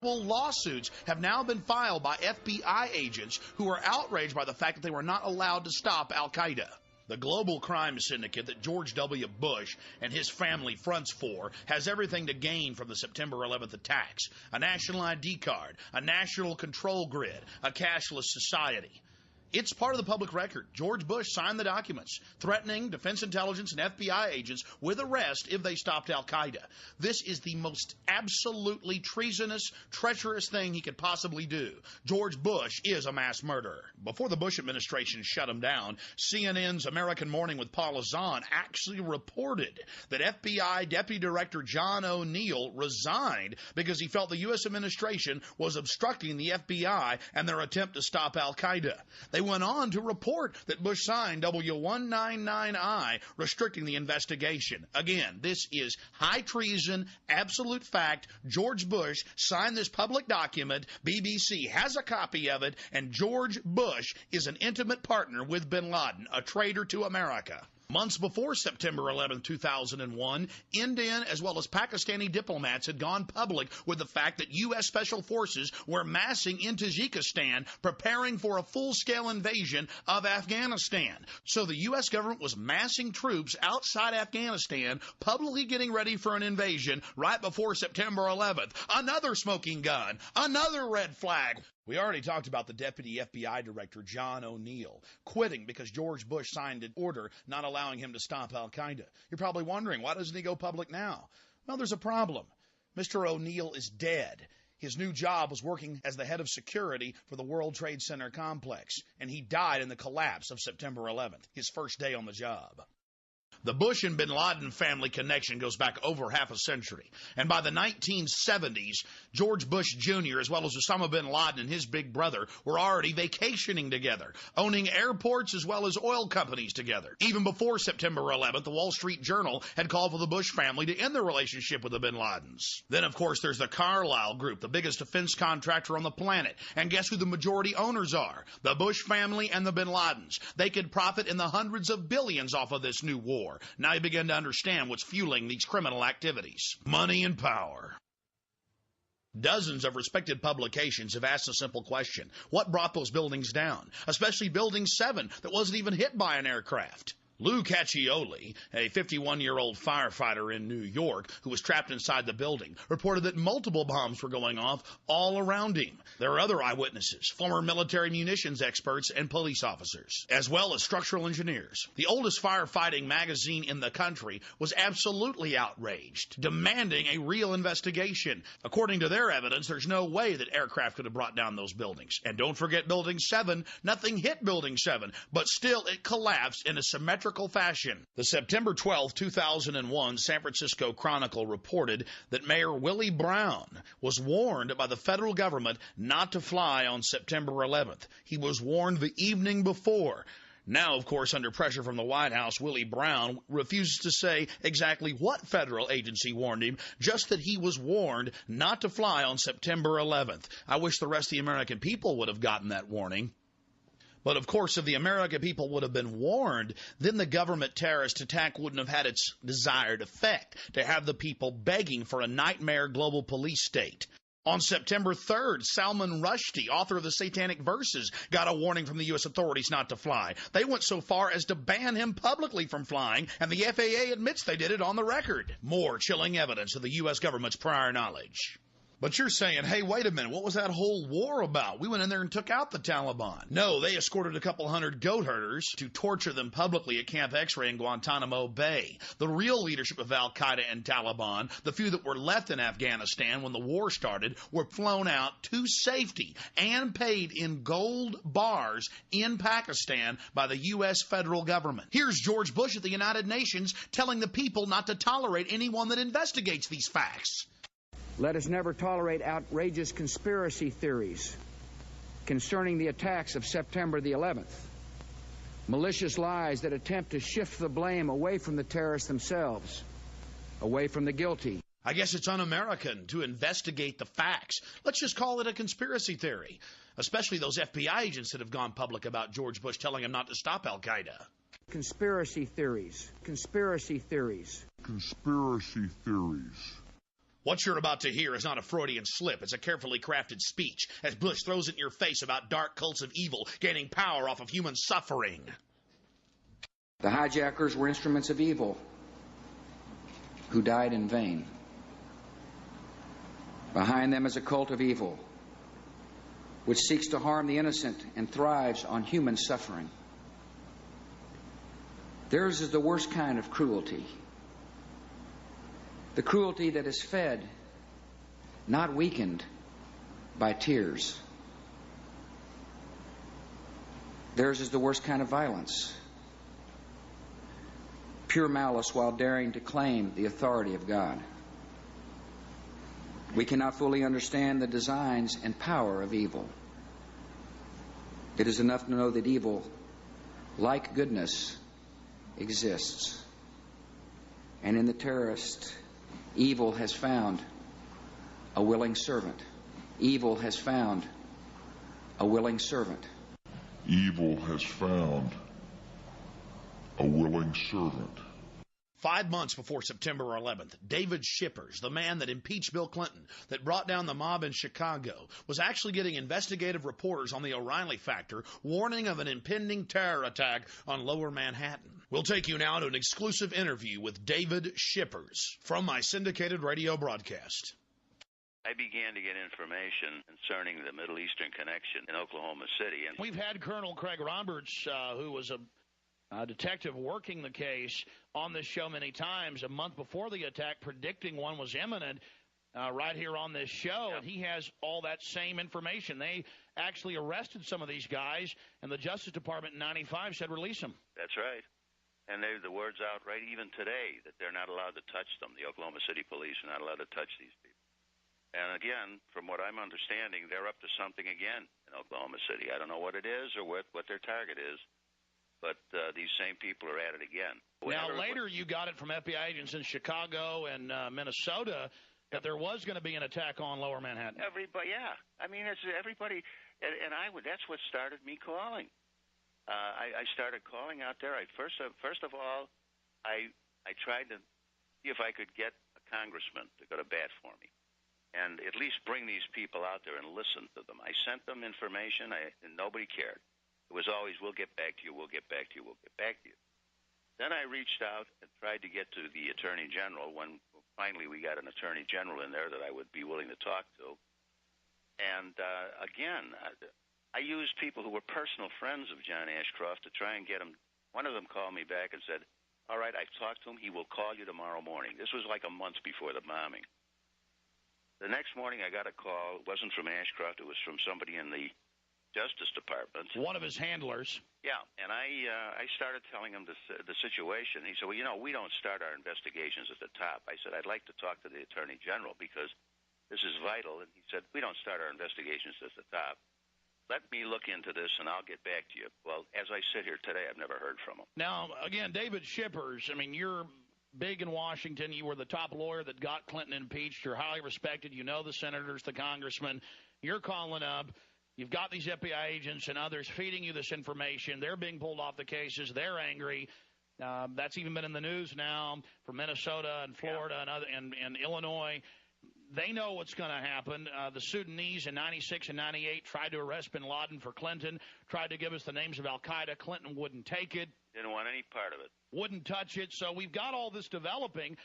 Lawsuits have now been filed by FBI agents who are outraged by the fact that they were not allowed to stop al-Qaeda. The global crime syndicate that George W. Bush and his family fronts for has everything to gain from the September 11th attacks: a national ID card, a national control grid, a cashless society. It's part of the public record. George Bush signed the documents threatening Defense Intelligence and FBI agents with arrest if they stopped al-Qaeda. This is the most absolutely treasonous, treacherous thing he could possibly do. George Bush is a mass murderer. Before the Bush administration shut him down, CNN's American Morning with Paula Zahn actually reported that FBI Deputy Director John O'Neill resigned because he felt the U.S. administration was obstructing the FBI and their attempt to stop al-Qaeda. They went on to report that Bush signed W199I, restricting the investigation. Again, this is high treason, absolute fact. George Bush signed this public document. BBC has a copy of it, and George Bush is an intimate partner with bin Laden, a traitor to America. Months before September 11, 2001, Indian as well as Pakistani diplomats had gone public with the fact that U.S. Special Forces were massing in Tajikistan, preparing for a full-scale invasion of Afghanistan. So the U.S. government was massing troops outside Afghanistan, publicly getting ready for an invasion right before September 11th. Another smoking gun, another red flag. We already talked about the Deputy FBI Director, John O'Neill, quitting because George Bush signed an order not allowing him to stop al-Qaeda. You're probably wondering, why doesn't he go public now? Well, there's a problem. Mr. O'Neill is dead. His new job was working as the head of security for the World Trade Center complex, and he died in the collapse of September 11th, his first day on the job. The Bush and bin Laden family connection goes back over half a century. And by the 1970s, George Bush Jr. as well as Osama bin Laden and his big brother were already vacationing together, owning airports as well as oil companies together. Even before September 11th, the Wall Street Journal had called for the Bush family to end their relationship with the bin Ladens. Then, of course, there's the Carlyle Group, the biggest defense contractor on the planet. And guess who the majority owners are? The Bush family and the bin Ladens. They could profit in the hundreds of billions off of this new war. Now you begin to understand what's fueling these criminal activities. Money and power. Dozens of respected publications have asked a simple question: what brought those buildings down? Especially Building 7 that wasn't even hit by an aircraft. Lou Caccioli, a 51-year-old firefighter in New York who was trapped inside the building, reported that multiple bombs were going off all around him. There are other eyewitnesses, former military munitions experts and police officers, as well as structural engineers. The oldest firefighting magazine in the country was absolutely outraged, demanding a real investigation. According to their evidence, there's no way that aircraft could have brought down those buildings. And don't forget Building 7. Nothing hit Building 7, but still it collapsed in a symmetrical fashion. The September 12, 2001 San Francisco Chronicle reported that Mayor Willie Brown was warned by the federal government not to fly on September 11th. He was warned the evening before. Now, of course, under pressure from the White House, Willie Brown refuses to say exactly what federal agency warned him, just that he was warned not to fly on September 11th. I wish the rest of the American people would have gotten that warning. But, of course, if the American people would have been warned, then the government terrorist attack wouldn't have had its desired effect, to have the people begging for a nightmare global police state. On September 3rd, Salman Rushdie, author of the Satanic Verses, got a warning from the U.S. authorities not to fly. They went so far as to ban him publicly from flying, and the FAA admits they did it on the record. More chilling evidence of the U.S. government's prior knowledge. But you're saying, hey, wait a minute, what was that whole war about? We went in there and took out the Taliban. No, they escorted a couple hundred goat herders to torture them publicly at Camp X-Ray in Guantanamo Bay. The real leadership of al-Qaeda and Taliban, the few that were left in Afghanistan when the war started, were flown out to safety and paid in gold bars in Pakistan by the U.S. federal government. Here's George Bush at the United Nations telling the people not to tolerate anyone that investigates these facts. Let us never tolerate outrageous conspiracy theories concerning the attacks of September the 11th, malicious lies that attempt to shift the blame away from the terrorists themselves, away from the guilty. I guess it's un-American to investigate the facts. Let's just call it a conspiracy theory, especially those FBI agents that have gone public about George Bush telling him not to stop al-Qaeda. Conspiracy theories. Conspiracy theories. Conspiracy theories. What you're about to hear is not a Freudian slip. It's a carefully crafted speech as Bush throws it in your face about dark cults of evil gaining power off of human suffering. The hijackers were instruments of evil who died in vain. Behind them is a cult of evil which seeks to harm the innocent and thrives on human suffering. Theirs is the worst kind of cruelty. The cruelty that is fed, not weakened, by tears. Theirs is the worst kind of violence. Pure malice while daring to claim the authority of God. We cannot fully understand the designs and power of evil. It is enough to know that evil, like goodness, exists. And in the terrorist, evil has found a willing servant. Evil has found a willing servant. Evil has found a willing servant. 5 months before September 11th, David Shippers, the man that impeached Bill Clinton, that brought down the mob in Chicago, was actually getting investigative reporters on the O'Reilly factor warning of an impending terror attack on Lower Manhattan. We'll take you now to an exclusive interview with David Shippers from my syndicated radio broadcast. I began to get information concerning the Middle Eastern connection in Oklahoma City. And we've had Colonel Craig Roberts, who was a detective working the case, on this show many times, a month before the attack, predicting one was imminent right here on this show. And he has all that same information. They actually arrested some of these guys, and the Justice Department in 95 said release them. That's right. And the word's out right even today that they're not allowed to touch them. The Oklahoma City police are not allowed to touch these people. And again, from what I'm understanding, they're up to something again in Oklahoma City. I don't know what it is or what their target is. But these same people are at it again. Now, later you got it from FBI agents in Chicago and Minnesota that there was going to be an attack on Lower Manhattan. Everybody, yeah. I mean, it's everybody, and that's what started me calling. I started calling out there. First of all, I tried to see if I could get a congressman to go to bat for me and at least bring these people out there and listen to them. I sent them information, and nobody cared. It was always, we'll get back to you, we'll get back to you, we'll get back to you. Then I reached out and tried to get to the Attorney General when finally we got an Attorney General in there that I would be willing to talk to. And again, I used people who were personal friends of John Ashcroft to try and get him. One of them called me back and said, all right, I've talked to him, he will call you tomorrow morning. This was like a month before the bombing. The next morning I got a call. It wasn't from Ashcroft, it was from somebody in the Justice Department. One of his handlers. Yeah, and I started telling him the situation. He said, well, we don't start our investigations at the top. I said, I'd like to talk to the Attorney General because this is vital. And he said, we don't start our investigations at the top. Let me look into this, and I'll get back to you. Well, as I sit here today, I've never heard from him. Now, again, David Shippers, I mean, you're big in Washington. You were the top lawyer that got Clinton impeached. You're highly respected. You know the senators, the congressmen. You're calling up. You've got these FBI agents and others feeding you this information. They're being pulled off the cases. They're angry. That's even been in the news now for Minnesota and Florida and Illinois. They know what's going to happen. The Sudanese in 96 and 98 tried to arrest bin Laden for Clinton, tried to give us the names of al-Qaeda. Clinton wouldn't take it. Didn't want any part of it. Wouldn't touch it. So we've got all this developing.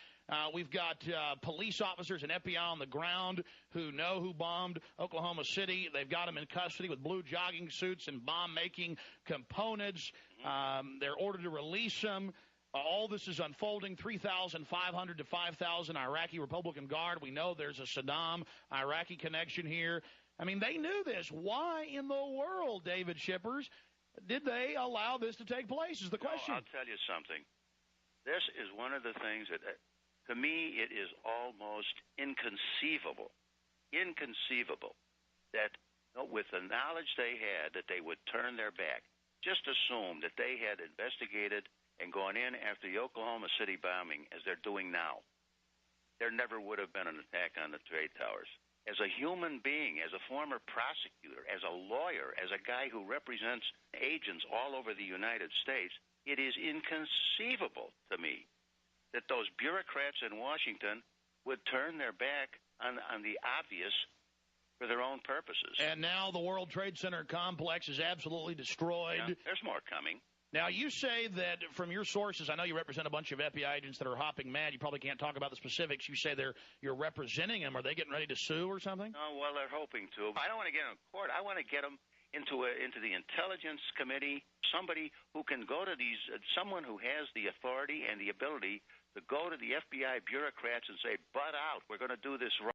We've got police officers and FBI on the ground who know who bombed Oklahoma City. They've got them in custody with blue jogging suits and bomb-making components. They're ordered to release them. All this is unfolding. 3,500 to 5,000 Iraqi Republican Guard. We know there's a Saddam-Iraqi connection here. I mean, they knew this. Why in the world, David Shippers, did they allow this to take place is the question. I'll tell you something. This is one of the things that, to me, it is almost inconceivable that with the knowledge they had that they would turn their back, just assume that they had investigated and gone in after the Oklahoma City bombing as they're doing now. There never would have been an attack on the trade towers. As a human being, as a former prosecutor, as a lawyer, as a guy who represents agents all over the United States, it is inconceivable to me that those bureaucrats in Washington would turn their back on the obvious for their own purposes. And now the World Trade Center complex is absolutely destroyed. Yeah, there's more coming. Now, you say that from your sources, I know you represent a bunch of FBI agents that are hopping mad. You probably can't talk about the specifics. You say you're representing them. Are they getting ready to sue or something? Oh, well, they're hoping to. I don't want to get them in court. I want to get them into the Intelligence Committee, somebody who can go to these, someone who has the authority and the ability to go to the FBI bureaucrats and say, butt out, we're going to do this right.